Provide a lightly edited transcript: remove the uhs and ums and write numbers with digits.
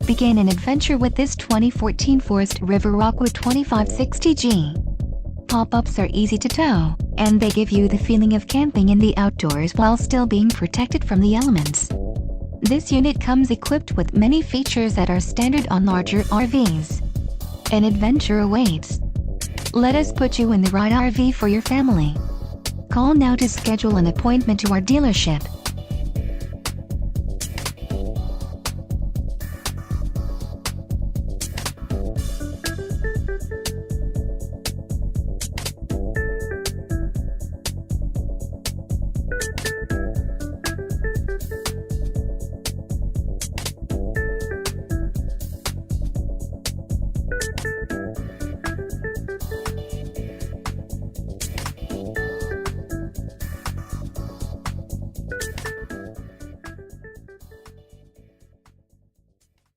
Begin an adventure with this 2014 Forest River Rockwood 2560G. Pop-ups are easy to tow, and they give you the feeling of camping in the outdoors while still being protected from the elements. This unit comes equipped with many features that are standard on larger RVs. An adventure awaits. Let us put you in the right RV for your family. Call now to schedule an appointment to our dealership.